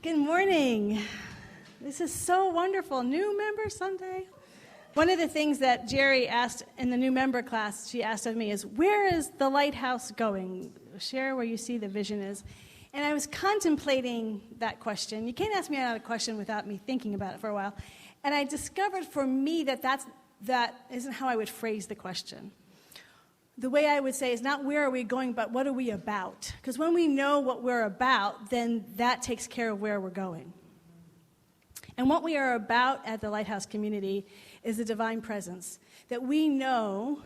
Good morning. This is so wonderful. New member Sunday. One of the things that Jerry asked in the new member class, she asked of me is, where is the Lighthouse going? Share where you see the vision is. And I was contemplating that question. You can't ask me another question without me thinking about it for a while. And I discovered for me that isn't how I would phrase the question. The way I would say is not where are we going, but what are we about? Because when we know what we're about, then that takes care of where we're going. And what we are about at the Lighthouse community is the divine presence. That we know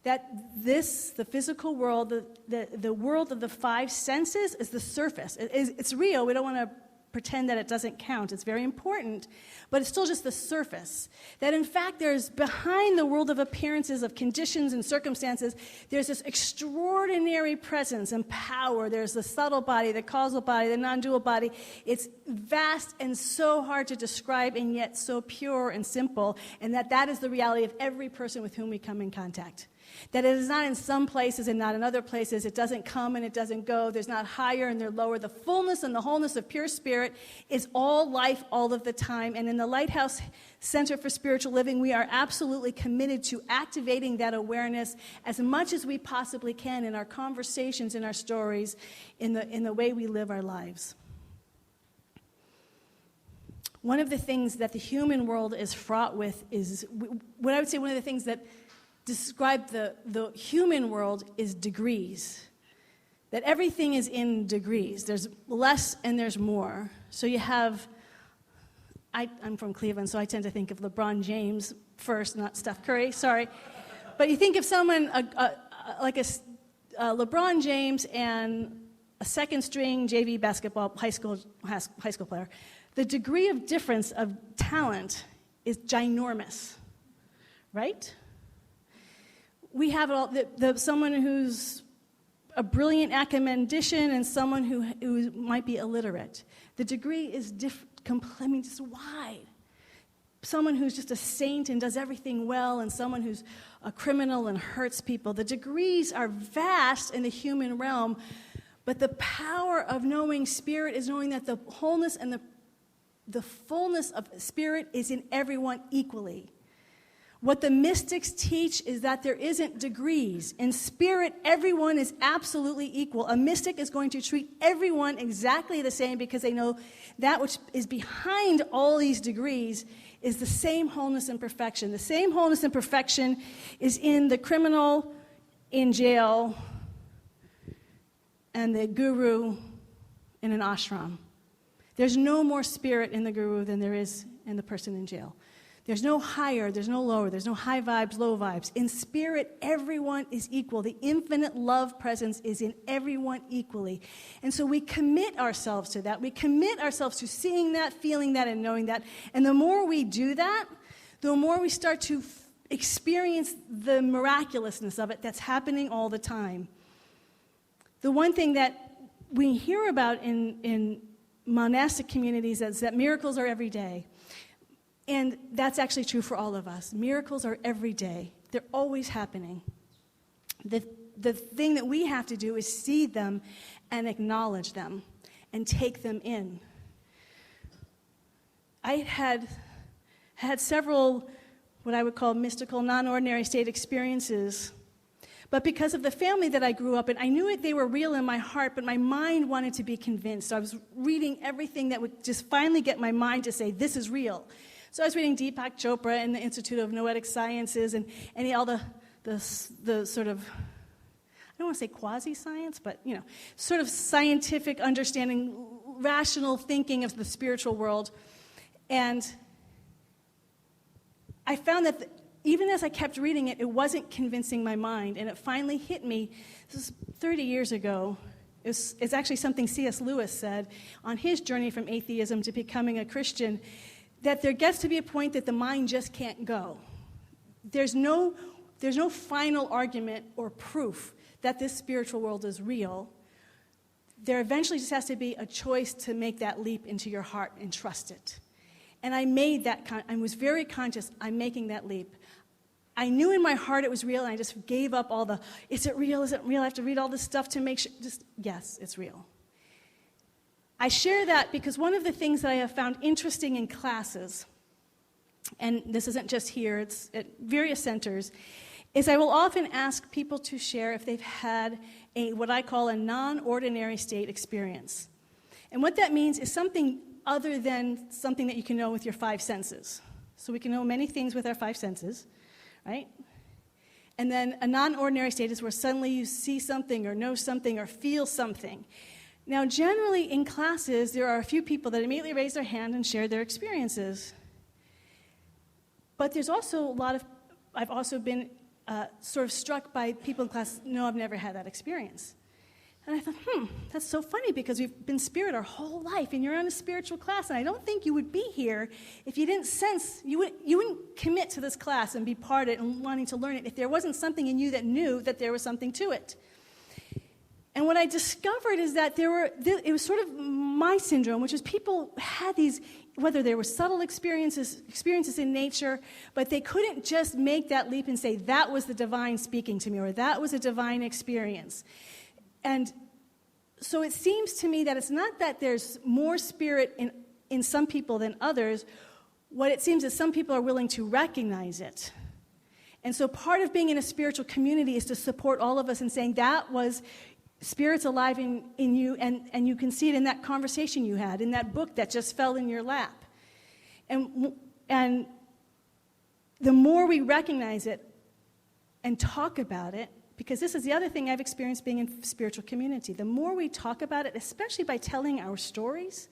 that the physical world, the world of the five senses is the surface. It's real. We don't want to pretend that it doesn't count. It's very important, but it's still just the surface. That in fact, there's behind the world of appearances, of conditions and circumstances, there's this extraordinary presence and power. There's the subtle body, the causal body, the non-dual body. It's vast and so hard to describe and yet so pure and simple, and that is the reality of every person with whom we come in contact. That it is not in some places and not in other places. It doesn't come and it doesn't go. There's not higher and there's lower. The fullness and the wholeness of pure spirit is all life all of the time. And in the Lighthouse Center for Spiritual Living, we are absolutely committed to activating that awareness as much as we possibly can in our conversations, in our stories, in the way we live our lives. One of the things that the human world is fraught with is, what I would say one of the things that describe the human world is degrees. That everything is in degrees. There's less and there's more. So you have, I'm from Cleveland, so I tend to think of LeBron James first, not Steph Curry, sorry. But you think of someone like LeBron James and a second string JV basketball high school player. The degree of difference of talent is ginormous, right? We have someone who's a brilliant academician and someone who might be illiterate. The degree is just wide. Someone who's just a saint and does everything well, and someone who's a criminal and hurts people. The degrees are vast in the human realm, but the power of knowing spirit is knowing that the wholeness and the fullness of spirit is in everyone equally. What the mystics teach is that there isn't degrees. In spirit, everyone is absolutely equal. A mystic is going to treat everyone exactly the same because they know that which is behind all these degrees is the same wholeness and perfection. The same wholeness and perfection is in the criminal in jail and the guru in an ashram. There's no more spirit in the guru than there is in the person in jail. There's no higher, there's no lower, there's no high vibes, low vibes. In spirit, everyone is equal. The infinite love presence is in everyone equally. And so we commit ourselves to that. We commit ourselves to seeing that, feeling that, and knowing that. And the more we do that, the more we start to experience the miraculousness of it that's happening all the time. The one thing that we hear about in monastic communities is that miracles are every day. And that's actually true for all of us. Miracles are every day. They're always happening. The thing that we have to do is see them and acknowledge them and take them in. I had several what I would call mystical, non-ordinary state experiences. But because of the family that I grew up in, I knew they were real in my heart, but my mind wanted to be convinced. So I was reading everything that would just finally get my mind to say, this is real. So I was reading Deepak Chopra and the Institute of Noetic Sciences and all the sort of, I don't want to say quasi-science, but, sort of scientific understanding, rational thinking of the spiritual world. And I found that even as I kept reading it, it wasn't convincing my mind. And it finally hit me, this is 30 years ago. It's actually something C.S. Lewis said on his journey from atheism to becoming a Christian, that there gets to be a point that the mind just can't go. There's no final argument or proof that this spiritual world is real. There eventually just has to be a choice to make that leap into your heart and trust it. And I made that, I was very conscious, I'm making that leap. I knew in my heart it was real, and I just gave up all the, is it real, is it real? I have to read all this stuff to make sure, yes, it's real. I share that because one of the things that I have found interesting in classes, and this isn't just here, it's at various centers, is I will often ask people to share if they've had what I call a non-ordinary state experience. And what that means is something other than something that you can know with your five senses. So we can know many things with our five senses, right? And then a non-ordinary state is where suddenly you see something or know something or feel something. Now, generally in classes, there are a few people that immediately raise their hand and share their experiences. But there's also a lot of, I've also been sort of struck by people in class, no, I've never had that experience. And I thought, that's so funny because we've been spirit our whole life and you're in a spiritual class, and I don't think you would be here if you didn't sense, you wouldn't commit to this class and be part of it and wanting to learn it if there wasn't something in you that knew that there was something to it. And what I discovered is that it was sort of my syndrome, which is people had these, whether they were subtle experiences in nature, but they couldn't just make that leap and say, that was the divine speaking to me, or that was a divine experience. And so it seems to me that it's not that there's more spirit in some people than others. What it seems is some people are willing to recognize it. And so part of being in a spiritual community is to support all of us in saying that was spirit's alive in you, and you can see it in that conversation you had, in that book that just fell in your lap. And the more we recognize it and talk about it, because this is the other thing I've experienced being in spiritual community, the more we talk about it, especially by telling our stories,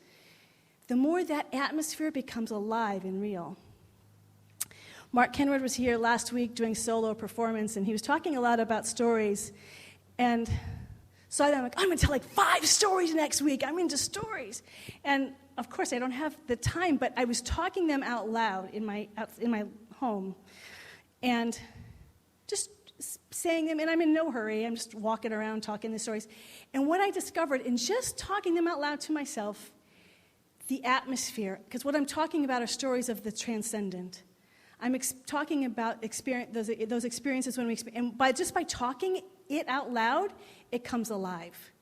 the more that atmosphere becomes alive and real. Mark Kenwood was here last week doing solo performance, and he was talking a lot about stories. And so I'm like, I'm going to tell like 5 stories next week. I'm into stories. And of course, I don't have the time, but I was talking them out loud in my home. And just saying them, and I'm in no hurry. I'm just walking around talking the stories. And what I discovered in just talking them out loud to myself, the atmosphere, because what I'm talking about are stories of the transcendent. I'm talking about those experiences when we experience, and just by talking it out loud, it comes alive.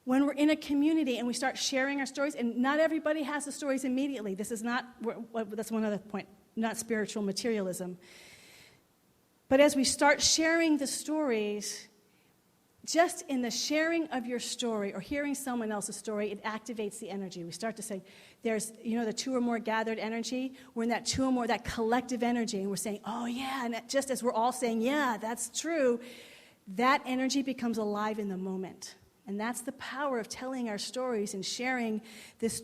When we're in a community and we start sharing our stories, and not everybody has the stories immediately. This is not, that's one other point, not spiritual materialism. But as we start sharing the stories, just in the sharing of your story or hearing someone else's story, it activates the energy. We start to say, there's, the 2 or more gathered energy. We're in that 2 or more, that collective energy, and we're saying, oh yeah, and just as we're all saying, yeah, that's true, that energy becomes alive in the moment. And that's the power of telling our stories and sharing this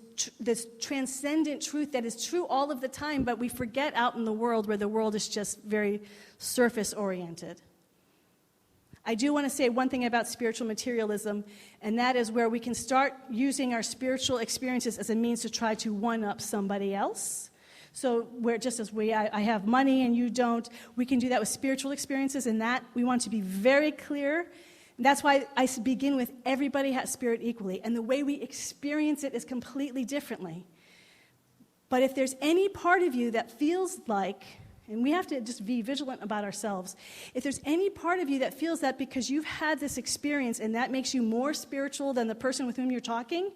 transcendent truth that is true all of the time, but we forget out in the world where the world is just very surface-oriented. I do want to say one thing about spiritual materialism, and that is where we can start using our spiritual experiences as a means to try to one-up somebody else. So where just as I have money and you don't, we can do that with spiritual experiences, and that we want to be very clear. That's why I begin with everybody has spirit equally, and the way we experience it is completely differently. But if there's any part of you that feels like, and we have to just be vigilant about ourselves, if there's any part of you that feels that because you've had this experience and that makes you more spiritual than the person with whom you're talking,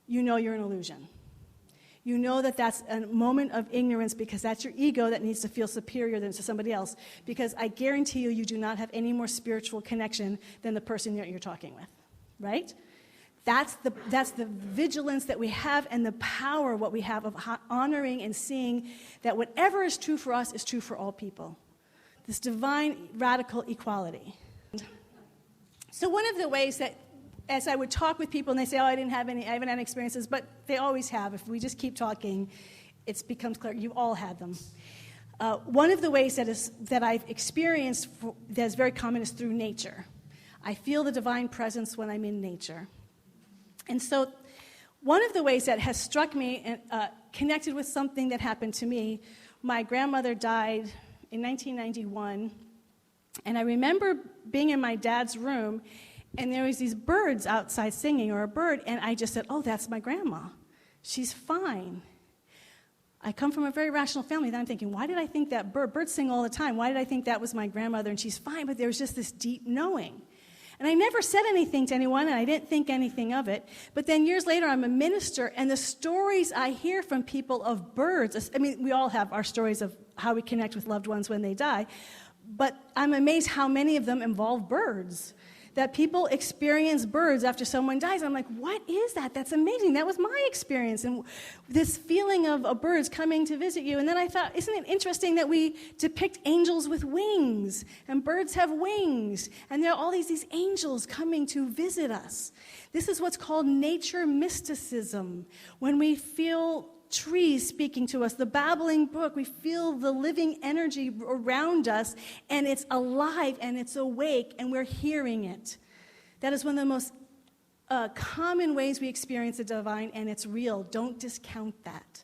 you know you're an illusion. You know that that's a moment of ignorance because that's your ego that needs to feel superior than to somebody else. Because I guarantee you, you do not have any more spiritual connection than the person that you're talking with, right? That's the vigilance that we have and the power what we have of honoring and seeing that whatever is true for us is true for all people. This divine radical equality. So one of the ways that as I would talk with people and they say, oh, I haven't had experiences, but they always have. If we just keep talking, it becomes clear. You all had them. One of the ways that I've experienced that is very common is through nature. I feel the divine presence when I'm in nature. And so one of the ways that has struck me and connected with something that happened to me, my grandmother died in 1991, and I remember being in my dad's room, and there was these birds outside singing, or a bird, and I just said, oh, that's my grandma. She's fine. I come from a very rational family, and I'm thinking, why did I think that birds sing all the time? Why did I think that was my grandmother, and she's fine? But there was just this deep knowing. And I never said anything to anyone, and I didn't think anything of it. But then years later, I'm a minister, and the stories I hear from people of birds, I mean, we all have our stories of how we connect with loved ones when they die, but I'm amazed how many of them involve birds. That people experience birds after someone dies. I'm like, what is that? That's amazing. That was my experience. And this feeling of birds coming to visit you. And then I thought, isn't it interesting that we depict angels with wings? And birds have wings. And there are all these angels coming to visit us. This is what's called nature mysticism. When we feel trees speaking to us, the babbling brook, we feel the living energy around us, and it's alive and it's awake, and we're hearing it. That is one of the most common ways we experience the divine, and it's real. Don't discount that.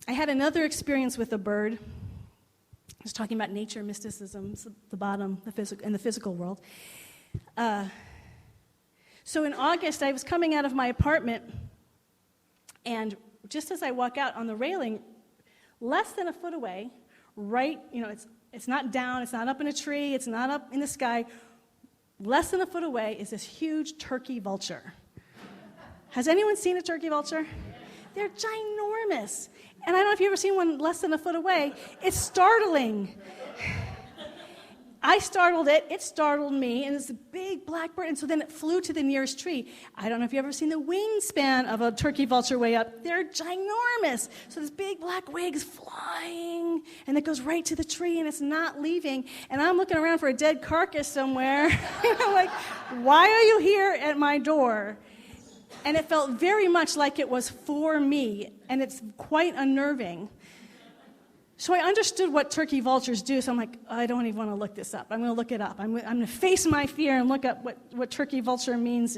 I had another experience with a bird. I was talking about nature mysticism, the bottom, in the physical world. So in August, I was coming out of my apartment, and just as I walk out on the railing, less than a foot away, it's not down, it's not up in a tree, it's not up in the sky, less than a foot away is this huge turkey vulture. Has anyone seen a turkey vulture? They're ginormous. And I don't know if you've ever seen one less than a foot away. It's startling. I startled it startled me, and it's a big black bird, and so then it flew to the nearest tree. I don't know if you've ever seen the wingspan of a turkey vulture way up. They're ginormous. So this big black wig is flying, and it goes right to the tree, and it's not leaving. And I'm looking around for a dead carcass somewhere. I'm like, why are you here at my door? And it felt very much like it was for me, and it's quite unnerving. So I understood what turkey vultures do, so I'm like, I don't even want to look this up. I'm going to look it up. I'm going to face my fear and look up what turkey vulture means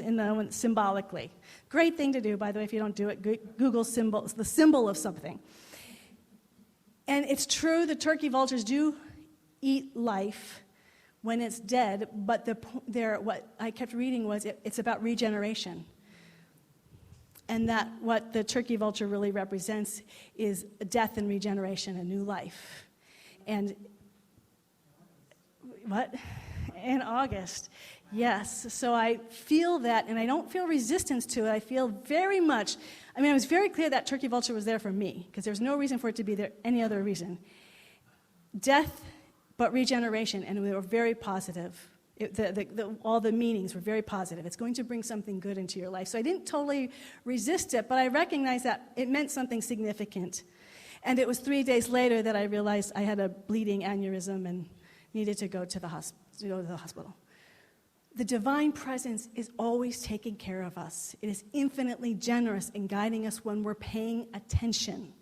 symbolically. Great thing to do, by the way, if you don't do it. Google symbols, the symbol of something. And it's true that turkey vultures do eat life when it's dead, but what I kept reading was it's about regeneration. And that what the turkey vulture really represents is death and regeneration, a new life. And what? In August. Yes. So I feel that, and I don't feel resistance to it. I feel very much, I was very clear that turkey vulture was there for me, because there's no reason for it to be there any other reason. Death, but regeneration, and we were very positive. All the meanings were very positive. It's going to bring something good into your life. So I didn't totally resist it, but I recognized that it meant something significant. And it was 3 days later that I realized I had a bleeding aneurysm and needed to go to the hospital. The divine presence is always taking care of us. It is infinitely generous in guiding us when we're paying attention.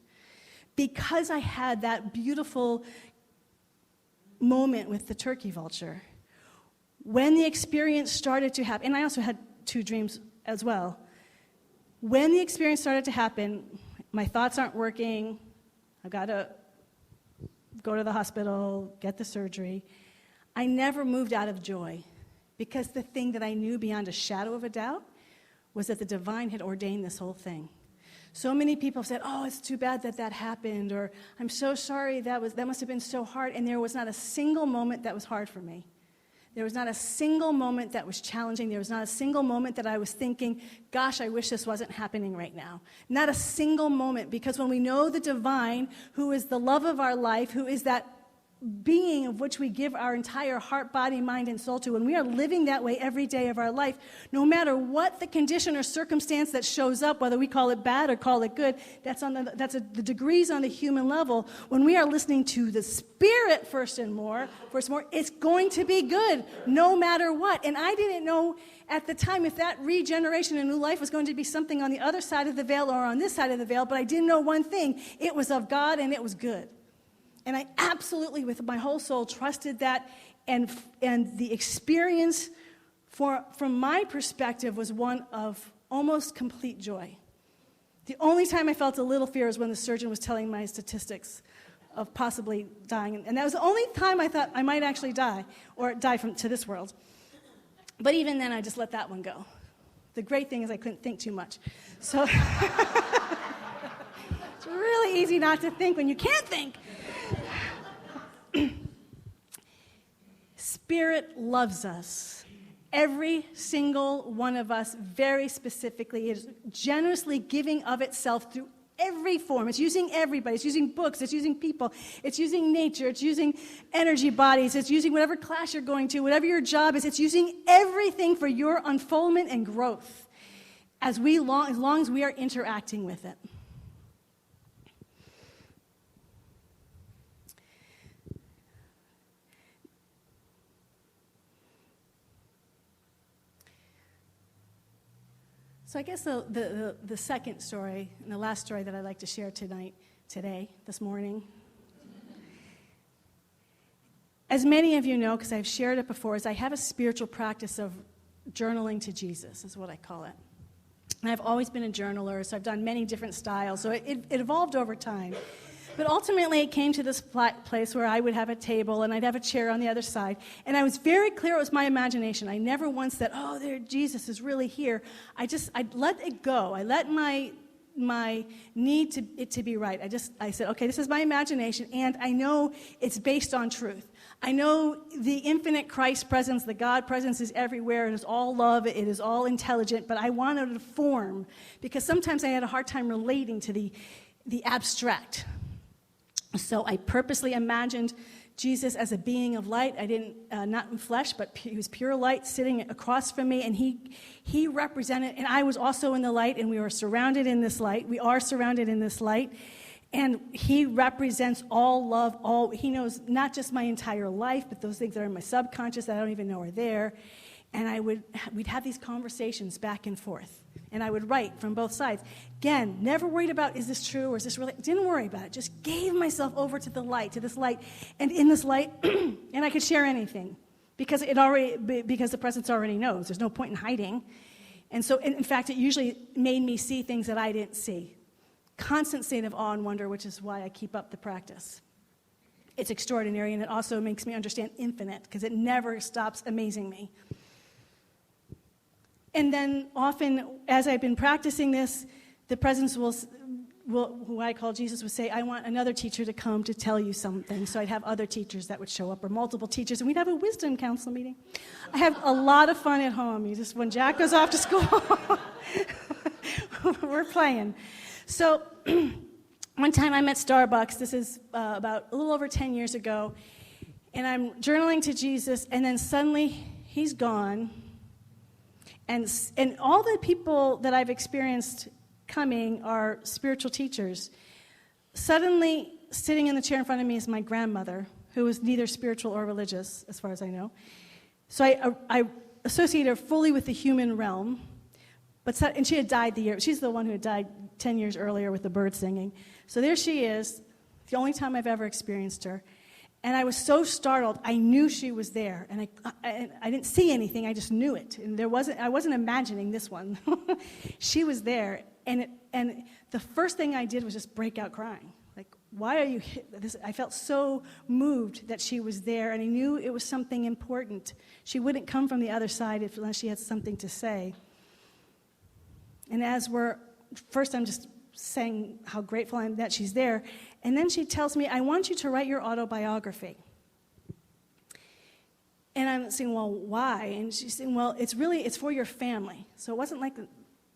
Because I had that beautiful moment with the turkey vulture, when the experience started to happen, and I also had 2 dreams as well. When the experience started to happen, my thoughts aren't working, I've got to go to the hospital, get the surgery. I never moved out of joy, because the thing that I knew beyond a shadow of a doubt was that the divine had ordained this whole thing. So many people have said, oh, it's too bad that happened, or I'm so sorry, that must have been so hard, and there was not a single moment that was hard for me. There was not a single moment that was challenging. There was not a single moment that I was thinking, gosh, I wish this wasn't happening right now. Not a single moment, because when we know the divine, who is the love of our life, who is that being of which we give our entire heart, body, mind, and soul to, when we are living that way every day of our life, no matter what the condition or circumstance that shows up, whether we call it bad or call it good, that's the degrees on the human level. When we are listening to the Spirit first more, it's going to be good no matter what. And I didn't know at the time if that regeneration and new life was going to be something on the other side of the veil or on this side of the veil, but I did know one thing: it was of God and it was good. And I absolutely, with my whole soul, trusted that, and the experience, from my perspective, was one of almost complete joy. The only time I felt a little fear was when the surgeon was telling my statistics of possibly dying, and that was the only time I thought I might actually die, or die to this world. But even then, I just let that one go. The great thing is I couldn't think too much. So it's really easy not to think when you can't think. Spirit loves us. Every single one of us, very specifically, is generously giving of itself through every form. It's using everybody. It's using books. It's using people. It's using nature. It's using energy bodies. It's using whatever class you're going to, whatever your job is. It's using everything for your unfoldment and growth as long as we are interacting with it. So I guess the second story, and the last story that I'd like to share this morning, as many of you know, because I've shared it before, is I have a spiritual practice of journaling to Jesus, is what I call it. And I've always been a journaler, so I've done many different styles, so it evolved over time. But ultimately, it came to this place where I would have a table and I'd have a chair on the other side. And I was very clear it was my imagination. I never once said, oh, there, Jesus is really here. I let it go. I let my need to be right. I said, okay, this is my imagination, and I know it's based on truth. I know the infinite Christ presence, the God presence is everywhere. It is all love. It is all intelligent. But I wanted a form because sometimes I had a hard time relating to the abstract. So I purposely imagined Jesus as a being of light. I didn't, not in flesh, but he was pure light sitting across from me, and he represented, and I was also in the light, and we were surrounded in this light. We are surrounded in this light, and he represents all love, he knows not just my entire life, but those things that are in my subconscious that I don't even know are there. And we'd have these conversations back and forth. And I would write from both sides. Again, never worried about, is this true or is this really? Didn't worry about it. Just gave myself over to this light. And in this light, and I could share anything. Because the presence already knows. There's no point in hiding. And so, in fact, it usually made me see things that I didn't see. Constant state of awe and wonder, which is why I keep up the practice. It's extraordinary, and it also makes me understand infinite, because it never stops amazing me. And then often, as I've been practicing this, the presence will, who I call Jesus, would say, I want another teacher to come to tell you something. So I'd have other teachers that would show up, or multiple teachers, and we'd have a wisdom council meeting. I have a lot of fun at home. When Jack goes off to school, we're playing. So one time I'm at Starbucks. This is about a little over 10 years ago, and I'm journaling to Jesus, and then suddenly he's gone. And all the people that I've experienced coming are spiritual teachers. Suddenly, sitting in the chair in front of me is my grandmother, who is neither spiritual or religious, as far as I know. So I associate her fully with the human realm. And she had died she's the one who had died 10 years earlier with the bird singing. So there she is, the only time I've ever experienced her. And I was so startled, I knew she was there. And I didn't see anything, I just knew it. And I wasn't imagining this one. She was there. And the first thing I did was just break out crying. Like, why are you here? I felt so moved that she was there, and I knew it was something important. She wouldn't come from the other side unless she had something to say. And first I'm just saying how grateful I am that she's there. And then she tells me, I want you to write your autobiography. And I'm saying, well, why? And she's saying, well, it's for your family. So it wasn't like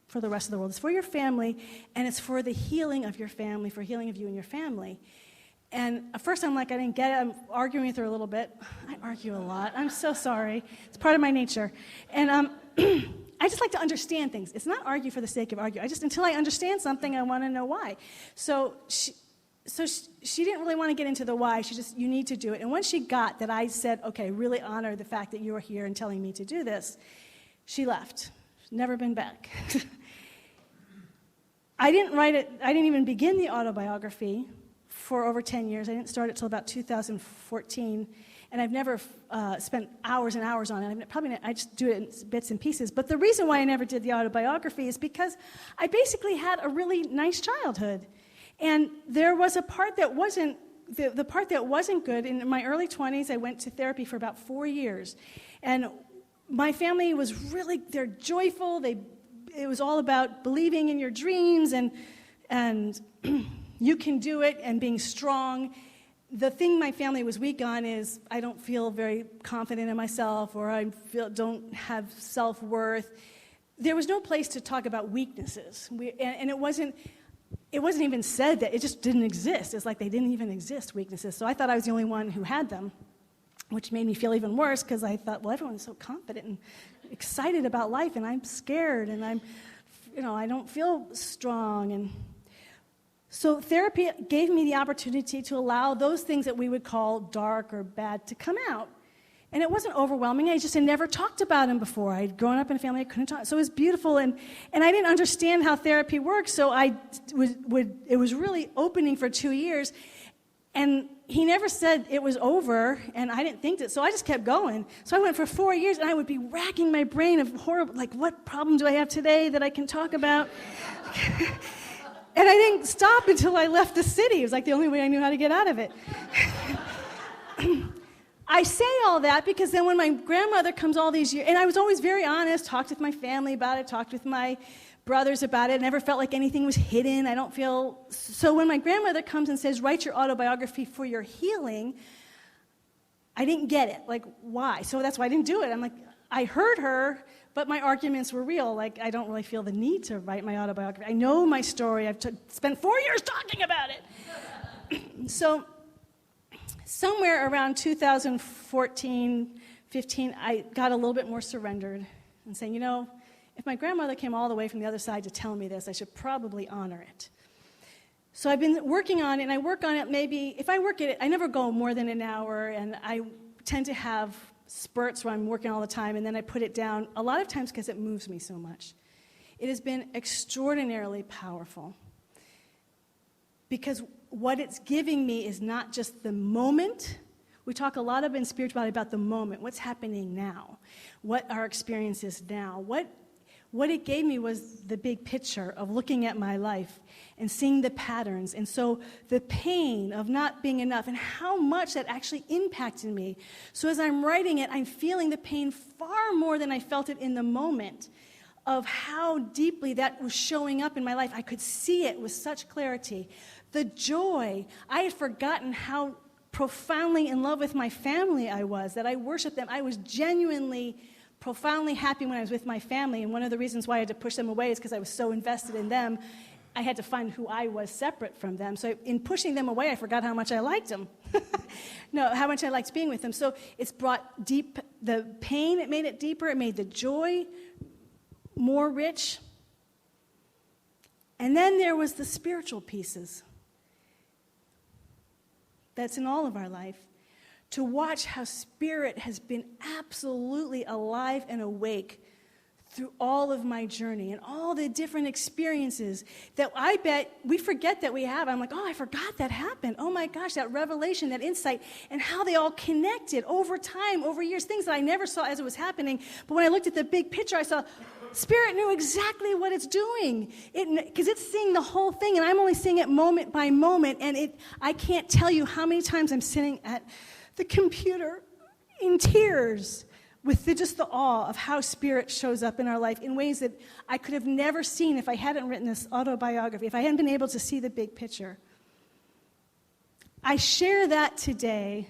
for the rest of the world. It's for your family, and it's for the healing of your family, for healing of you and your family. And at first I'm like, I didn't get it. I'm arguing with her a little bit. I argue a lot. I'm so sorry. It's part of my nature. And I just like to understand things. It's not argue for the sake of argue. Until I understand something, I want to know why. So she didn't really want to get into the why. She just, you need to do it. And once she got that I said, okay, really honor the fact that you are here and telling me to do this, she left. Never been back. I didn't write it. I didn't even begin the autobiography for over 10 years. I didn't start it till about 2014. And I've never spent hours and hours on it. I just do it in bits and pieces. But the reason why I never did the autobiography is because I basically had a really nice childhood. And there was a part that wasn't, the part that wasn't good. In my early 20s, I went to therapy for about 4 years. And my family was really, they're joyful. It was all about believing in your dreams and you can do it and being strong. the thing my family was weak on is I don't feel very confident in myself, or I don't have self-worth. There was no place to talk about weaknesses. And it wasn't even said that. It just didn't exist. It's like they didn't even exist, weaknesses. So I thought I was the only one who had them, which made me feel even worse because I thought, well, everyone's so confident and excited about life, and I'm scared, and I don't feel strong. And so therapy gave me the opportunity to allow those things that we would call dark or bad to come out. And it wasn't overwhelming. I just had never talked about them before. I'd grown up in a family I couldn't talk. So it was beautiful, and I didn't understand how therapy worked, so it was really opening for 2 years. And he never said it was over, and I didn't think that, so I just kept going. So I went for 4 years, and I would be racking my brain of horrible, like, what problem do I have today that I can talk about? And I didn't stop until I left the city. It was like the only way I knew how to get out of it. I say all that because then when my grandmother comes all these years, and I was always very honest, talked with my family about it, talked with my brothers about it, never felt like anything was hidden. So when my grandmother comes and says, write your autobiography for your healing, I didn't get it. Like, why? So that's why I didn't do it. I'm like, I heard her, but my arguments were real. Like, I don't really feel the need to write my autobiography. I know my story. I've spent 4 years talking about it. So somewhere around 2014, 15, I got a little bit more surrendered and saying, if my grandmother came all the way from the other side to tell me this, I should probably honor it. So I've been working on it, and I work on it if I work at it, I never go more than an hour, and I tend to have spurts where I'm working all the time, and then I put it down a lot of times because it moves me so much. It has been extraordinarily powerful because what it's giving me is not just the moment. We talk a lot in spirituality about the moment, what's happening now, what our experience is now. What it gave me was the big picture of looking at my life and seeing the patterns. And so the pain of not being enough and how much that actually impacted me. So as I'm writing it, I'm feeling the pain far more than I felt it in the moment of how deeply that was showing up in my life. I could see it with such clarity. The joy, I had forgotten how profoundly in love with my family I was, that I worshiped them. I was genuinely profoundly happy when I was with my family, and one of the reasons why I had to push them away is because I was so invested in them. I had to find who I was separate from them. So in pushing them away, I forgot how much I liked them. No, how much I liked being with them. So it's brought deep the pain, it made it deeper, it made the joy more rich. And then there was the spiritual pieces that's in all of our life. To watch how Spirit has been absolutely alive and awake through all of my journey and all the different experiences that I bet we forget that we have. I'm like, I forgot that happened. Oh my gosh, that revelation, that insight, and how they all connected over time, over years, things that I never saw as it was happening. But when I looked at the big picture, I saw Spirit knew exactly what it's doing because it's seeing the whole thing, and I'm only seeing it moment by moment, and I can't tell you how many times I'm sitting at the computer in tears with just the awe of how Spirit shows up in our life in ways that I could have never seen if I hadn't written this autobiography, if I hadn't been able to see the big picture. I share that today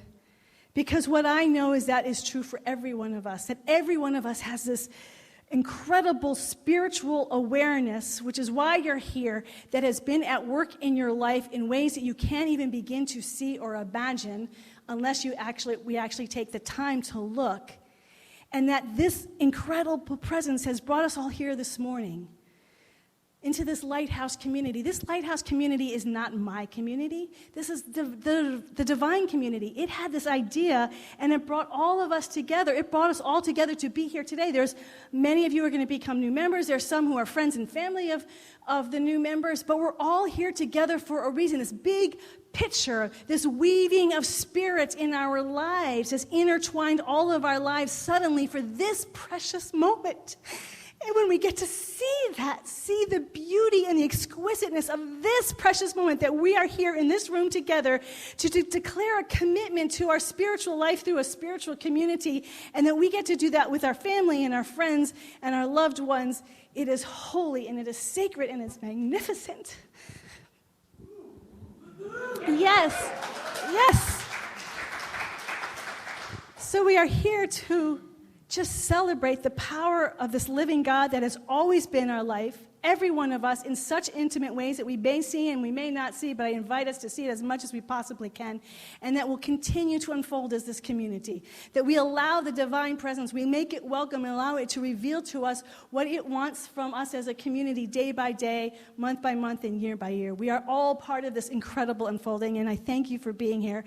because what I know is that is true for every one of us, that every one of us has this incredible spiritual awareness, which is why you're here, that has been at work in your life in ways that you can't even begin to see or imagine unless we actually take the time to look. And that this incredible presence has brought us all here this morning into this Lighthouse community. This Lighthouse community is not my community. This is the divine community. It had this idea, and it brought all of us together. It brought us all together to be here today. There's many of you who are going to become new members. There's some who are friends and family of the new members, but we're all here together for a reason. This big picture, this weaving of Spirit in our lives has intertwined all of our lives suddenly for this precious moment. And when we get to see that, see the beauty and the exquisiteness of this precious moment that we are here in this room together to declare a commitment to our spiritual life through a spiritual community, and that we get to do that with our family and our friends and our loved ones, it is holy and it is sacred and it's magnificent. Yes, yes. So we are here to just celebrate the power of this living God that has always been our life, every one of us, in such intimate ways that we may see and we may not see, but I invite us to see it as much as we possibly can, and that will continue to unfold as this community. That we allow the divine presence, we make it welcome and allow it to reveal to us what it wants from us as a community day by day, month by month, and year by year. We are all part of this incredible unfolding, and I thank you for being here.